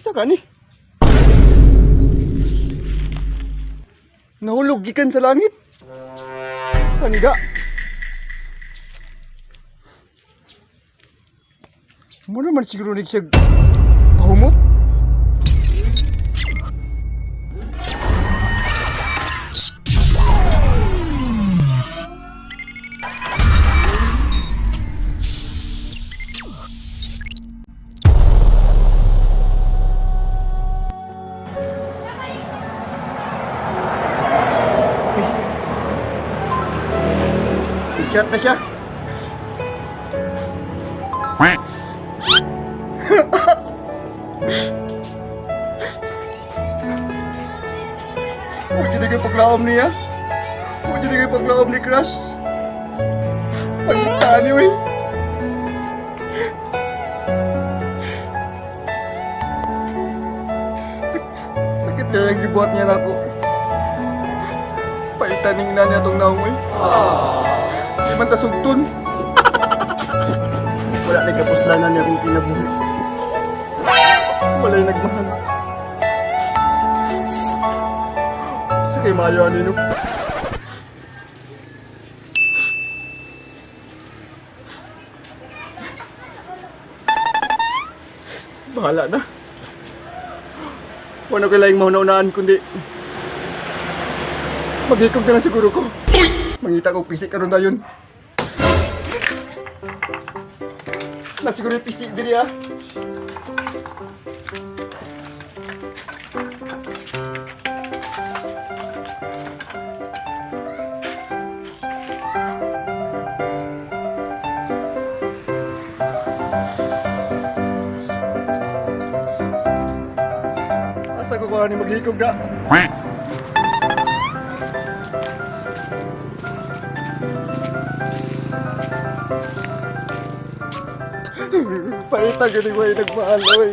Saka ni? Nahulog gikan sa langit. Kaniga. Mo naman siguro ni siya pahumot. Chat na siya. Huwag dyan kayo paglaom niya. Huwag dyan kayo paglaom ni Crush. Pagkitaan niyo eh. Sakit na yung gibuhat niya na ako. Paitan ng ina niya itong naong eh. Di man tasugtun. Wala nagkapuslanan niya kung kinabuhi. Wala'y nagmahal. Sige, mayo anino. Bahala na. Wala ko lang mauna-unaan kundi mag-ikog ka na siguro ko. Mangita ko pisik karon dayon. Na siguro yung pisik diri ah. Asa ko ba ni mag-ikog na? Paita gani mo yung nagmahal, oy.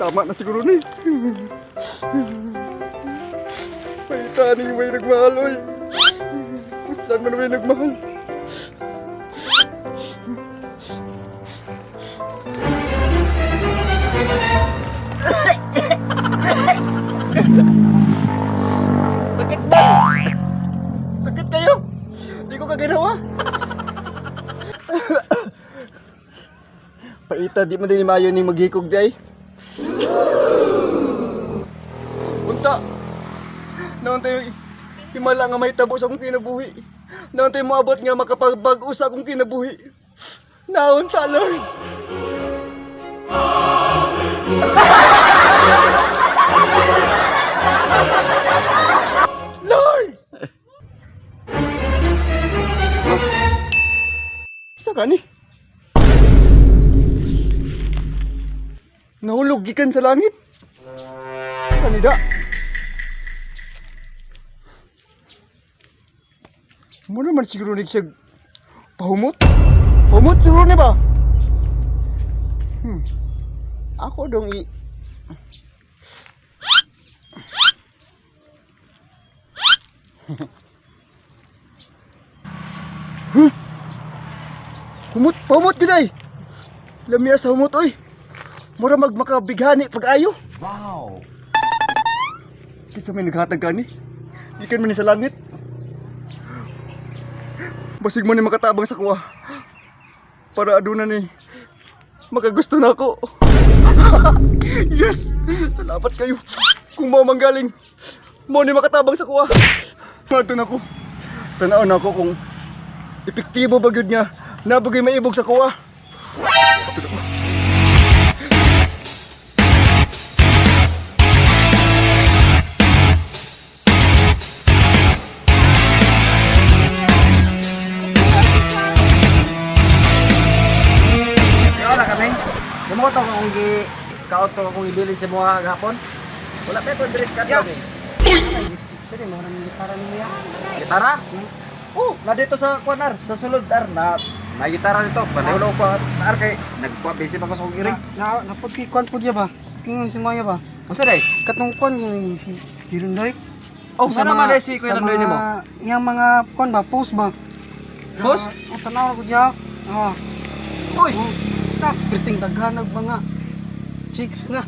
Tama na siguro ni. Paita ni mo yung nagmahal, oy. Saan mo na yung nagmahal? Sakit ba? Sakit kayo? Di ko kaginawa. Paita, di mo din mayo ni maghikog di ay. Punta. Naon tayo himala nga may tabo sa akong kinabuhi. Naon tayo moabot nga makapagbago sa akong kinabuhi. Naon ta, Lord. Lord! Saka ni? Nahulog gikan sa langit. Kanida. Mo naman siguro ni siya pahumot. Pahumot siguro ni ba? Ako dong Humot, pahumot giday. Lamia sa humot oy. Mura magmakabighani pag-ayo. Wow! Kisa may naghatag gani. Ikan man ni sa langit. Basig mo ni makatabang sa kuha. Para aduna ni makagusto na ako. Yes! Salamat kayo. Kung mo manggaling, mo ni makatabang sa kuha. Mato na ko. Tanaw na ako kung epektibo ba gyud niya. Nabagay maibog sa kuha. Demoto kung kauto kung ibilin sa mga gahapon. Wala pa ko dress ka daw eh. Pwede mo rin gitara niya. Gitara? Oh, na dito sa kuanar, sa sulod ar na gitara nito. Panulo ko ar kay nagpa-busy pa ko sa giring. Napagkikuan po diya ba? Tingin si Maya ba? Unsa day? Katong kuan yung si Hirundoy. Oh, sana man day si Kuya Landoy nimo. Yang mga kuan ba, post ba? Post? Tanaw ko diya. Uy! Na, priting daghanag mga chicks na.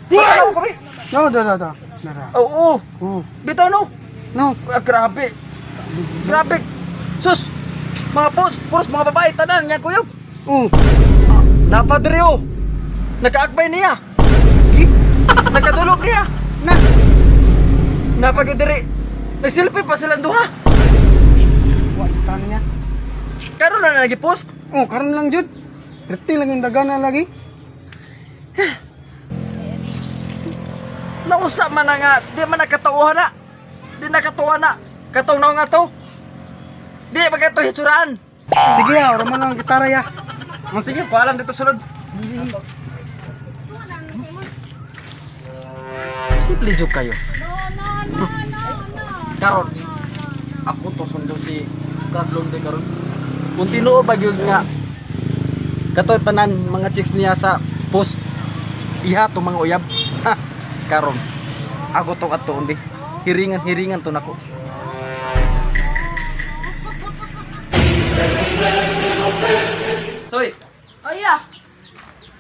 Ano kami? No, dara. Oo! Oh, Bitaw no! no. Grabe! Grabe! Sus! Mga puros mga babae, tanan niya kuyog! Oh, Napadre oh! Nagkaakbay niya! Nagkadulog niya! na. Napagdiri! Nagsilpi pa silang duha! Wa sa niya. Karon na nag-post! Oh, karon lang jud. Priting lang yung dagana lagi. Naunsa man na nga, di man nakatuwa na! Di nakatuwa na! Katong na nga to! Di ba ito hitsuraan? Sige ya, ora man lang gitara ya. Sige, paalam dito sunod. Simple joke kayo. Karon, ako to sundo si Brad Londe karon. Kung tinuo ba gyud nga kato tanan mga chicks niya sa post iha to mga uyab. Ha, karon ako to ato undi. Hiringan to nako. Soy, Oh yeah.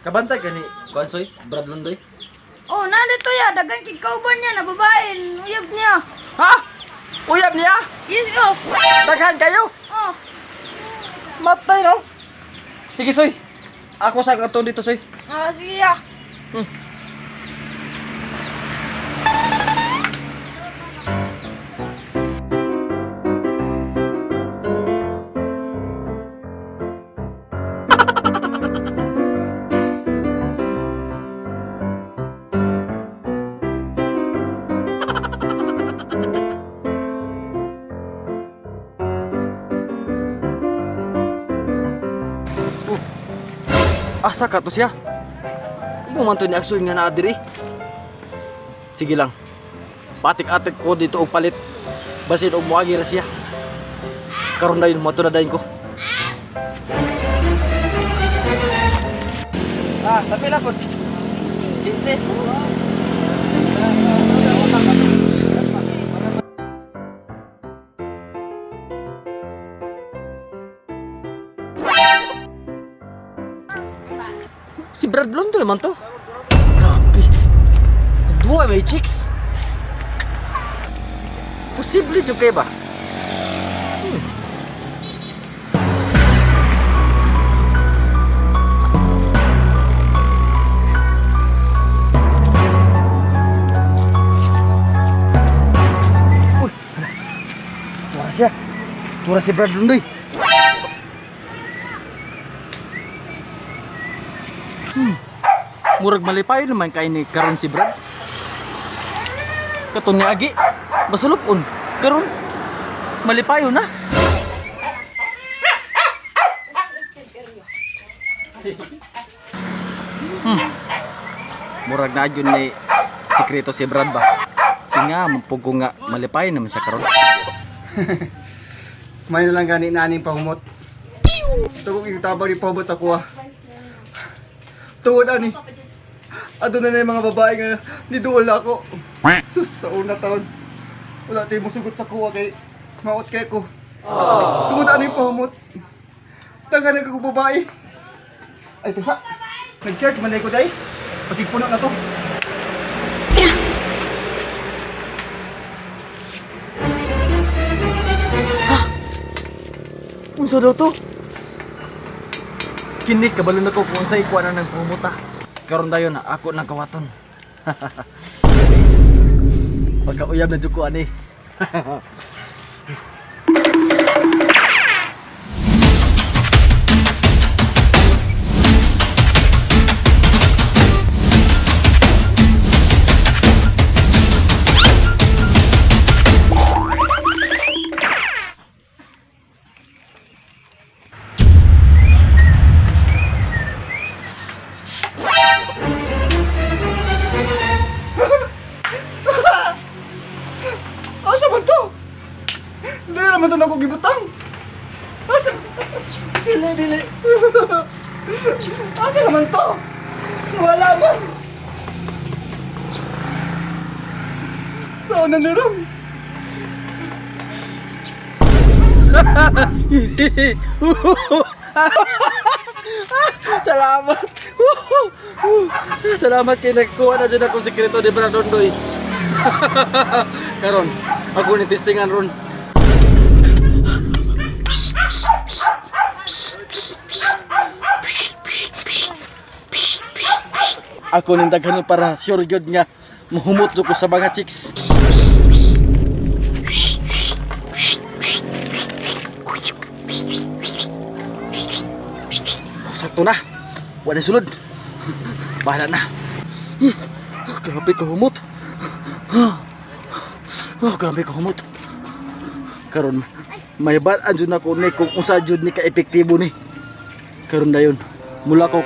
kabantay ka ni kuan Soy, Brad Londe. Oh, nandito ya, dagang kikauban niya na babae, uyab niya. Ha? Uyab niya? Yes, oh. Daghan kayo? Oh. Matay no? Sige Soy. Ako sa ato dito Soy. Ah, sige ya. Asa ka to siya? Imo man to ni aksoy nga naa diri. Sige lang. Patik-atik ko dito og palit. Basin og moagi ra siya. Karon dayon mo to na dayon ko. Ah, tapi lah pun. Kinse. Si Brad Londe naman to. Grabe. Dua may chicks. Posible juga ba? Uy, tura siya. Tura si Brad Londe. Murag malipay naman kay ni karon si Brad. Katon ni agi basulupon karon malipayo na. Murag na jud ni sikreto si Brad ba. Tinga mapugo nga malipay naman siya karon. May na lang gani na aning pahumot. Tugong itabang ni pahumot sa kuha. Tungod ani. Adto na yung mga babae nga niduol ako. Sus, sa una taon. Wala tayo musugot sa kuha kay maot kay ko. Tungod ani pahumot. Taga na ko babae. Ay tisa. Nag-charge man ko day. Pasig puno na to. Unsa daw to? Kini kabalo na ko kung unsay kuha na ng pumuta. Karon dayon na ako nang kawaton. Pagkauyab na jud ko ani. Asa man to? Dili naman to na ako gibutang. Asa? Dili. Asa naman to? Wala man. Saan na niram? Salamat. Salamat kay nagkuha na dyan akong sekreto di Brad Dondoy. Karon, ako ni testingan ron. Ako ning daghan para sure gyud nga muhumot ko sa mga chicks. Sakto na. Wala sulod. Bahala na. Grabe ka humot. Grabe ka humot. Karon may balaan jud ako ni kung unsa jud ni ka epektibo ni. Karon dayon mula ko.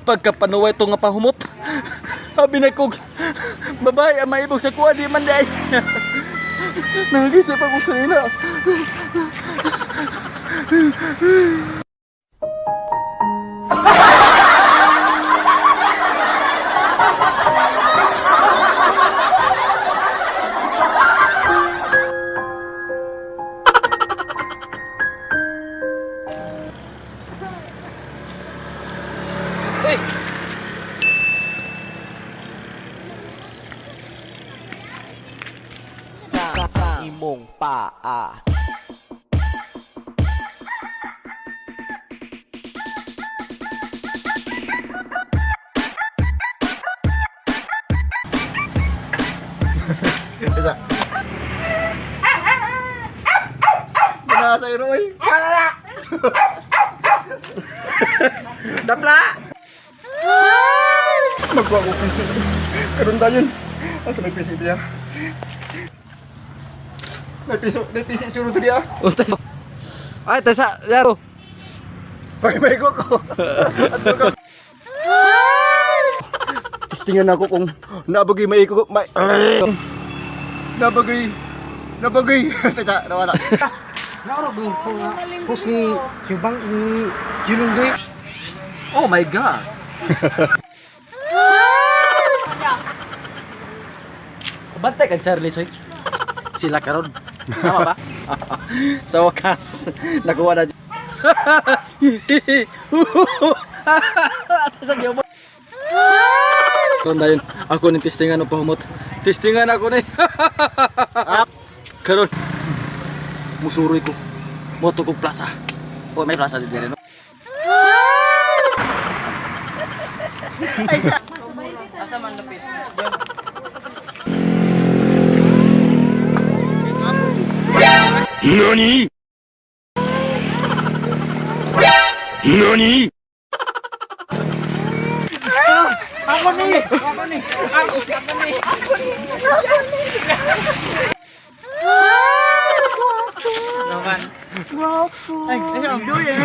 Pagkapanuway ito nga pahumot, habi na kog babae ang maibog sa kuha di man day. Nagisip ako sa ina. Imong paa. Isa. Nasa Roy. Dapla! Magwa ko piso. Karon dayon. Asa may piso dia? May piso sunod dia. Utas. Ay, tasa, yaro. May ko ko. Adto ka. Tingnan ako kung nabagay maiko may nabagay tasa nawala. Naurog yung post ni Hubang ni Yulundoy. Oh my God. Bantay kang Charlie Soy. Sila karon. Tama ba? Sa wakas, nakuha na. Sa gyud. Tanda yun, ako ni testingan ng pahumot. Testingan ako ni. Karon, musuroy ko. Moto ko plaza. O may plaza din no? Asa man lapit. NANI?! NANI?! Ako ni. Naman. Ay, ang dulo eh.